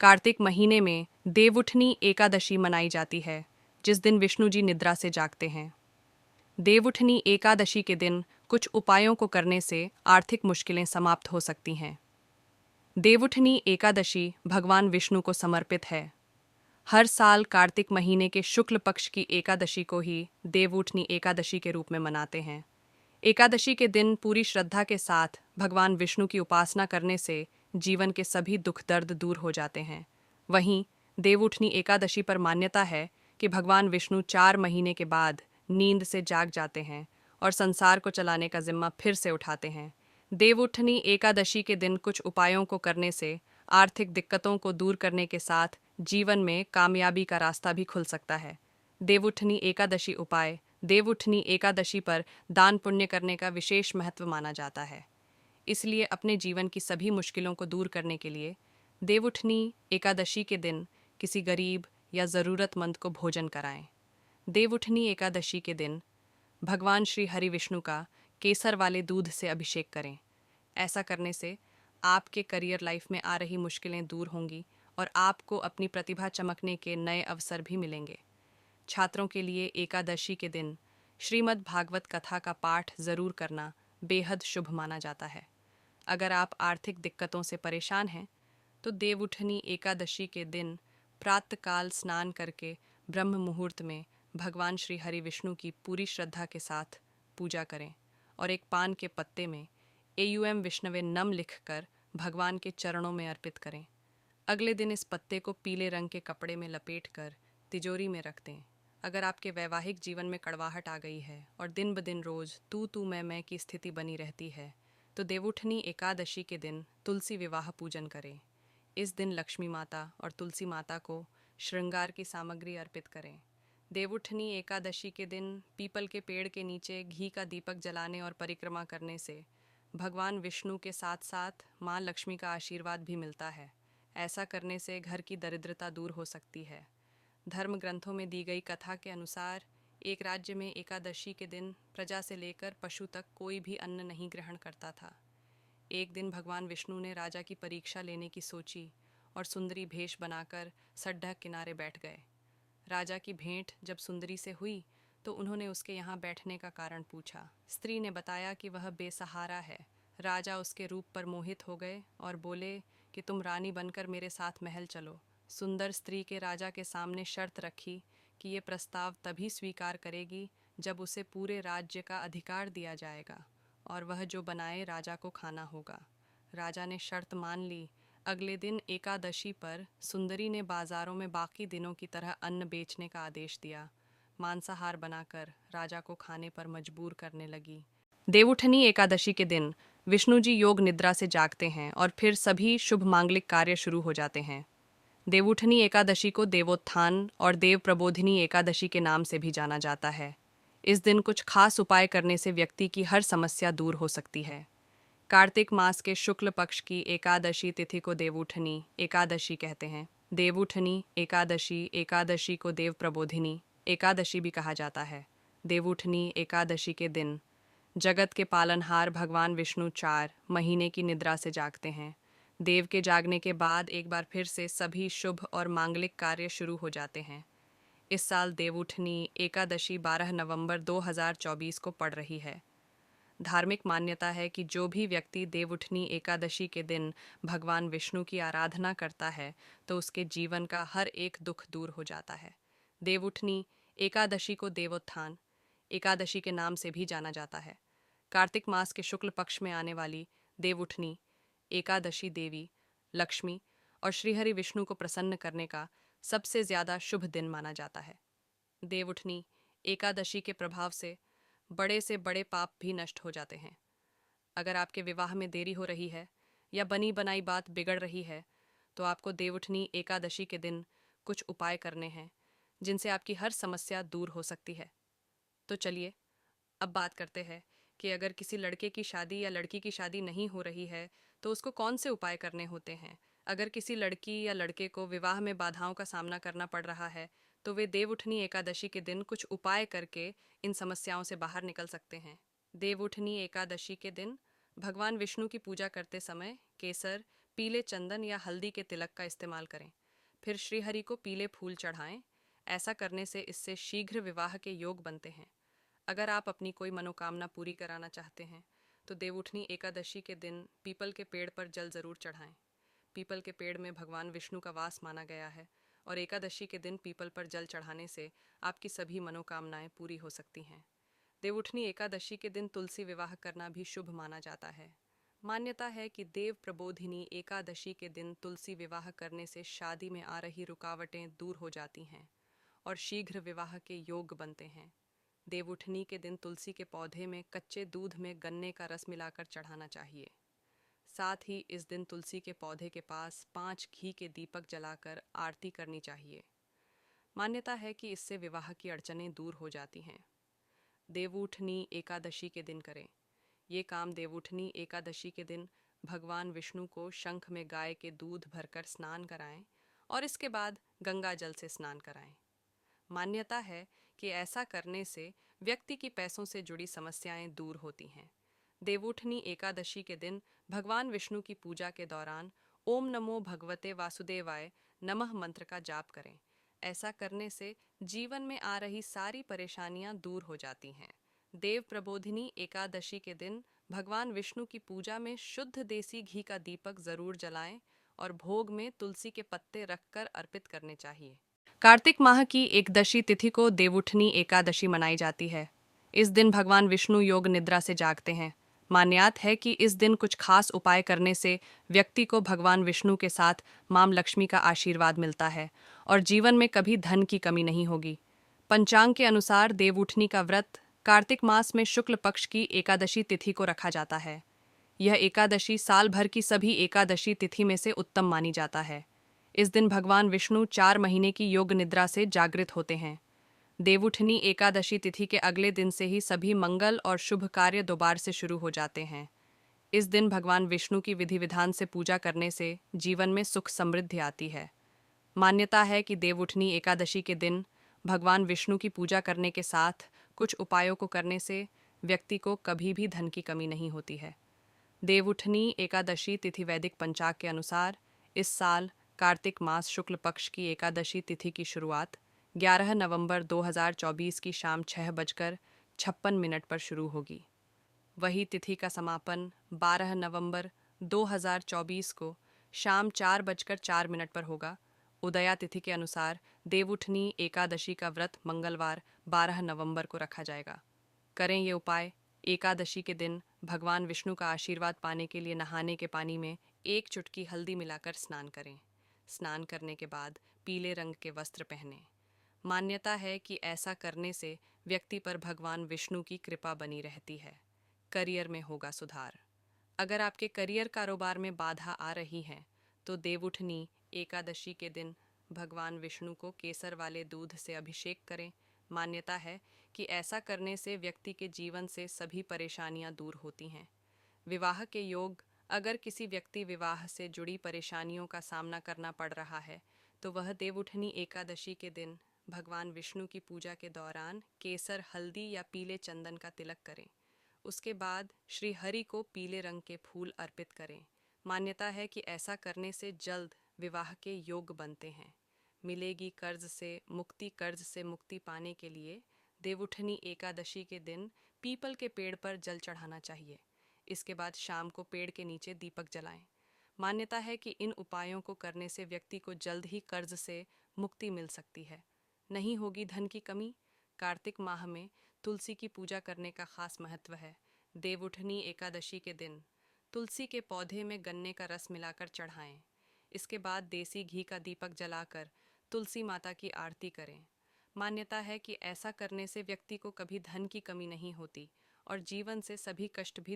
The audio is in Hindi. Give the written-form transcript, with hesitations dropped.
कार्तिक महीने में देवउठनी एकादशी मनाई जाती है, जिस दिन विष्णु जी निद्रा से जागते हैं। देवउठनी एकादशी के दिन कुछ उपायों को करने से आर्थिक मुश्किलें समाप्त हो सकती हैं। देवउठनी एकादशी भगवान विष्णु को समर्पित है। हर साल कार्तिक महीने के शुक्ल पक्ष की एकादशी को ही देवउठनी एकादशी के रूप में मनाते हैं। एकादशी के दिन पूरी श्रद्धा के साथ भगवान विष्णु की उपासना करने से जीवन के सभी दुख दर्द दूर हो जाते हैं। वहीं देवउठनी एकादशी पर मान्यता है कि भगवान विष्णु 4 महीने के बाद नींद से जाग जाते हैं और संसार को चलाने का जिम्मा फिर से उठाते हैं। देवउठनी एकादशी के दिन कुछ उपायों को करने से आर्थिक दिक्कतों को दूर करने के साथ जीवन में कामयाबी का रास्ता भी खुल सकता है। देवउठनी एकादशी उपाय। देवउठनी एकादशी पर दान पुण्य करने का विशेष महत्व माना जाता है। इसलिए अपने जीवन की सभी मुश्किलों को दूर करने के लिए देवउठनी एकादशी के दिन किसी गरीब या ज़रूरतमंद को भोजन कराएं। देवउठनी एकादशी के दिन भगवान श्री हरि विष्णु का केसर वाले दूध से अभिषेक करें। ऐसा करने से आपके करियर लाइफ में आ रही मुश्किलें दूर होंगी और आपको अपनी प्रतिभा चमकने के नए अवसर भी मिलेंगे। छात्रों के लिए एकादशी के दिन श्रीमद् भागवत कथा का पाठ ज़रूर करना बेहद शुभ माना जाता है। अगर आप आर्थिक दिक्कतों से परेशान हैं तो देवउठनी एकादशी के दिन प्रातःकाल स्नान करके ब्रह्म मुहूर्त में भगवान श्री हरि विष्णु की पूरी श्रद्धा के साथ पूजा करें और एक पान के पत्ते में एयुएम विष्णवे नम लिखकर भगवान के चरणों में अर्पित करें। अगले दिन इस पत्ते को पीले रंग के कपड़े में लपेटकर तिजोरी में रख दें। अगर आपके वैवाहिक जीवन में कड़वाहट आ गई है और दिन ब दिन रोज तू मैं की स्थिति बनी रहती है तो देवउठनी एकादशी के दिन तुलसी विवाह पूजन करें। इस दिन लक्ष्मी माता और तुलसी माता को श्रृंगार की सामग्री अर्पित करें। देवउठनी एकादशी के दिन पीपल के पेड़ के नीचे घी का दीपक जलाने और परिक्रमा करने से भगवान विष्णु के साथ साथ माँ लक्ष्मी का आशीर्वाद भी मिलता है। ऐसा करने से घर की दरिद्रता दूर हो सकती है। धर्म ग्रंथों में दी गई कथा के अनुसार एक राज्य में एकादशी के दिन प्रजा से लेकर पशु तक कोई भी अन्न नहीं ग्रहण करता था। एक दिन भगवान विष्णु ने राजा की परीक्षा लेने की सोची और सुंदरी भेष बनाकर सड्डा किनारे बैठ गए। राजा की भेंट जब सुंदरी से हुई तो उन्होंने उसके यहाँ बैठने का कारण पूछा। स्त्री ने बताया कि वह बेसहारा है। राजा उसके रूप पर मोहित हो गए और बोले कि तुम रानी बनकर मेरे साथ महल चलो। सुंदर स्त्री के राजा के सामने शर्त रखी कि ये प्रस्ताव तभी स्वीकार करेगी जब उसे पूरे राज्य का अधिकार दिया जाएगा और वह जो बनाए राजा को खाना होगा। राजा ने शर्त मान ली। अगले दिन एकादशी पर सुंदरी ने बाजारों में बाकी दिनों की तरह अन्न बेचने का आदेश दिया। मांसाहार बनाकर राजा को खाने पर मजबूर करने लगी। देवउठनी एकादशी के दिन विष्णु जी योग निद्रा से जागते हैं और फिर सभी शुभ मांगलिक कार्य शुरू हो जाते हैं। देवउठनी एकादशी को देवोत्थान और देव प्रबोधिनी एकादशी के नाम से भी जाना जाता है। इस दिन कुछ खास उपाय करने से व्यक्ति की हर समस्या दूर हो सकती है। कार्तिक मास के शुक्ल पक्ष की एकादशी तिथि को देवउठनी एकादशी कहते हैं। देवउठनी एकादशी एकादशी को देव प्रबोधिनी एकादशी भी कहा जाता है। देवउठनी एकादशी के दिन जगत के पालनहार भगवान विष्णु 4 महीने की निद्रा से जागते हैं। देव के जागने के बाद एक बार फिर से सभी शुभ और मांगलिक कार्य शुरू हो जाते हैं। इस साल देवउठनी एकादशी 12 नवंबर 2024 को पड़ रही है। धार्मिक मान्यता है कि जो भी व्यक्ति देवउठनी एकादशी के दिन भगवान विष्णु की आराधना करता है तो उसके जीवन का हर एक दुख दूर हो जाता है। देवउठनी एकादशी को देवोत्थान एकादशी के नाम से भी जाना जाता है। कार्तिक मास के शुक्ल पक्ष में आने वाली देवउठनी एकादशी देवी लक्ष्मी और श्रीहरि विष्णु को प्रसन्न करने का सबसे ज़्यादा शुभ दिन माना जाता है। देवउठनी एकादशी के प्रभाव से बड़े से बड़े पाप भी नष्ट हो जाते हैं। अगर आपके विवाह में देरी हो रही है या बनी बनाई बात बिगड़ रही है तो आपको देवउठनी एकादशी के दिन कुछ उपाय करने हैं जिनसे आपकी हर समस्या दूर हो सकती है। तो चलिए अब बात करते हैं कि अगर किसी लड़के की शादी या लड़की की शादी नहीं हो रही है तो उसको कौन से उपाय करने होते हैं। अगर किसी लड़की या लड़के को विवाह में बाधाओं का सामना करना पड़ रहा है तो वे देवउठनी एकादशी के दिन कुछ उपाय करके इन समस्याओं से बाहर निकल सकते हैं। देवउठनी एकादशी के दिन भगवान विष्णु की पूजा करते समय केसर, पीले चंदन या हल्दी के तिलक का इस्तेमाल करें। फिर श्रीहरि को पीले फूल चढ़ाएं। ऐसा करने से इससे शीघ्र विवाह के योग बनते हैं। अगर आप अपनी कोई मनोकामना पूरी कराना चाहते हैं तो देवउठनी एकादशी के दिन पीपल के पेड़ पर जल जरूर चढ़ाएं। पीपल के पेड़ में भगवान विष्णु का वास माना गया है और एकादशी के दिन पीपल पर जल चढ़ाने से आपकी सभी मनोकामनाएं पूरी हो सकती हैं। देवउठनी एकादशी के दिन तुलसी विवाह करना भी शुभ माना जाता है। मान्यता है कि देव प्रबोधिनी एकादशी के दिन तुलसी विवाह करने से शादी में आ रही रुकावटें दूर हो जाती हैं और शीघ्र विवाह के योग बनते हैं। देवउठनी के दिन तुलसी के पौधे में कच्चे दूध में गन्ने का रस मिलाकर चढ़ाना चाहिए। साथ ही इस दिन तुलसी के पौधे के पास 5 घी के दीपक जलाकर आरती करनी चाहिए। मान्यता है कि इससे विवाह की अड़चनें दूर हो जाती हैं। देवउठनी एकादशी के दिन करें। ये काम देवउठनी एकादशी के दिन भगवान विष्णु को शंख में गाय के दूध भरकर स्नान कराएं और इसके बाद गंगा जल से स्नान कराएं। मान्यता है कि ऐसा करने से व्यक्ति की पैसों से जुड़ी समस्याएं दूर होती हैं। देवउठनी एकादशी के दिन भगवान विष्णु की पूजा के दौरान ओम नमो भगवते वासुदेवाय नमः मंत्र का जाप करें। ऐसा करने से जीवन में आ रही सारी परेशानियां दूर हो जाती हैं। देव प्रबोधिनी एकादशी के दिन भगवान विष्णु की पूजा में शुद्ध देसी घी का दीपक जरूर जलाएं और भोग में तुलसी के पत्ते रखकर अर्पित करने चाहिए। कार्तिक माह की एकदशी तिथि को देवउठनी एकादशी मनाई जाती है। इस दिन भगवान विष्णु योग निद्रा से जागते हैं। मान्यता है कि इस दिन कुछ खास उपाय करने से व्यक्ति को भगवान विष्णु के साथ मां लक्ष्मी का आशीर्वाद मिलता है और जीवन में कभी धन की कमी नहीं होगी। पंचांग के अनुसार देवउठनी का व्रत कार्तिक मास में शुक्ल पक्ष की एकादशी तिथि को रखा जाता है। यह एकादशी साल भर की सभी एकादशी तिथि में से उत्तम मानी जाता है। इस दिन भगवान विष्णु 4 महीने की योग निद्रा से जागृत होते हैं। देवउठनी एकादशी तिथि के अगले दिन से ही सभी मंगल और शुभ कार्य दोबारा से शुरू हो जाते हैं। इस दिन भगवान विष्णु की विधि विधान से पूजा करने से जीवन में सुख समृद्धि आती है। मान्यता है कि देवउठनी एकादशी के दिन भगवान विष्णु की पूजा करने के साथ कुछ उपायों को करने से व्यक्ति को कभी भी धन की कमी नहीं होती है। देवउठनी एकादशी तिथि वैदिक पंचांग के अनुसार इस साल कार्तिक मास शुक्ल पक्ष की एकादशी तिथि की शुरुआत 11 नवंबर 2024 की शाम 6:56 पर शुरू होगी। वही तिथि का समापन 12 नवंबर 2024 को शाम 4:04 पर होगा। उदया तिथि के अनुसार देवउठनी एकादशी का व्रत मंगलवार 12 नवंबर को रखा जाएगा। करें ये उपाय। एकादशी के दिन भगवान विष्णु का आशीर्वाद पाने के लिए नहाने के पानी में 1 चुटकी हल्दी मिलाकर स्नान करें। स्नान करने के बाद पीले रंग के वस्त्र पहनें। मान्यता है कि ऐसा करने से व्यक्ति पर भगवान विष्णु की कृपा बनी रहती है। करियर में होगा सुधार। अगर आपके करियर कारोबार में बाधा आ रही है तो देवउठनी एकादशी के दिन भगवान विष्णु को केसर वाले दूध से अभिषेक करें। मान्यता है कि ऐसा करने से व्यक्ति के जीवन से सभी परेशानियां दूर होती हैं। विवाह के योग। अगर किसी व्यक्ति विवाह से जुड़ी परेशानियों का सामना करना पड़ रहा है तो वह देवउठनी एकादशी के दिन भगवान विष्णु की पूजा के दौरान केसर, हल्दी या पीले चंदन का तिलक करें। उसके बाद श्री हरि को पीले रंग के फूल अर्पित करें। मान्यता है कि ऐसा करने से जल्द विवाह के योग बनते हैं। मिलेगी कर्ज से मुक्ति पाने के लिए देवउठनी एकादशी के दिन पीपल के पेड़ पर जल चढ़ाना चाहिए। इसके बाद शाम को पेड़ के नीचे दीपक जलाएं। मान्यता है कि इन उपायों को करने से व्यक्ति को जल्द ही कर्ज से मुक्ति मिल सकती है। नहीं होगी धन की कमी। कार्तिक माह में तुलसी की पूजा करने का खास महत्व है। देवउठनी एकादशी के दिन तुलसी के पौधे में गन्ने का रस मिलाकर चढ़ाएं। इसके बाद देसी घी का दीपक जलाकर तुलसी माता की आरती करें। मान्यता है कि ऐसा करने से व्यक्ति को कभी धन की कमी नहीं होती और जीवन से सभी कष्ट भी